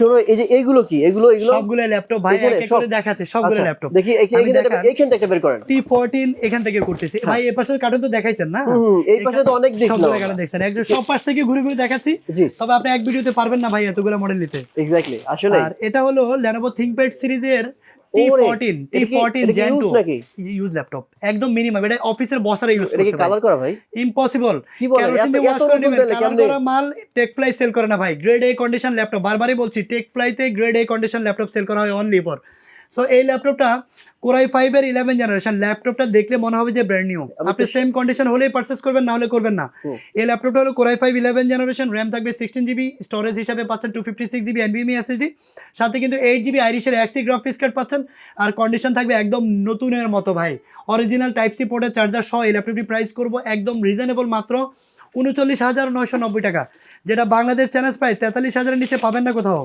শোনো এই যে এইগুলো কি, এগুলো সবগুলো ল্যাপটপ ভাই, এক এক করে দেখাচ্ছে সবগুলো ল্যাপটপ। দেখি এইখান থেকে বের করেন। T14 এখান থেকে করতেছি ভাই। এই পাশে কার্টুন তো দেখাইছেন না? এই পাশে তো অনেক দেখছিলাম, সবগুলো কার্টুন দেখছেন, একদম সব পাশ থেকে ঘুরে ঘুরে দেখাচ্ছি। তবে আপনি এক ভিডিওতে পারবেন না ভাই এতগুলো মডেল নিতে। এক্স্যাক্টলি, আসলে। আর এটা হলো Lenovo ThinkPad সিরিজের T14 Gen 2 ইউজ ল্যাপটপ, একদম মিনিমাম। এটা অফিসের বসারে ইউজ করতে। এটা কি কালার করা ভাই? ইম্পসিবল। কি বলেন, কেরোসিন দিয়ে ওয়াশ করে নেবেন। কালার কেমনে? করা মাল টেকফ্লাই সেল করে না ভাই। গ্রেড এ কন্ডিশন ল্যাপটপ, বারবারই বলছি, টেকফ্লাইতে grade A condition laptop sale করা হয় অনলি ফর। সো এই ল্যাপটপটা Core i5 এর 11 জেনারেশন। ল্যাপটপটা দেখলে মনে হবে যে ব্র্যান্ড নিউ। আপনি সেম কন্ডিশন হলেই পারচেজ করবেন, না হলে করবেন না। এই ল্যাপটপটা হলো Core i5 11 জেনারেশন, র‍্যাম থাকবে 16GB, স্টোরেজ হিসাবে পাচ্ছেন 256GB NVMe SSD, সাথে কিন্তু 8GB আইরিশের Xe গ্রাফিক্স কার্ড পাচ্ছেন। আর কন্ডিশন থাকবে একদম নতুনের মতো ভাই। অরিজিনাল টাইপ সি পোর্টের চার্জার সহ এই ল্যাপটপটি প্রাইস করব একদম রিজনেবল, মাত্র 39,990 টাকা, যেটা বাংলাদেশ চ্যালেঞ্জ প্রাইস 43,000 এর নিচে পাবেন না কোথাও।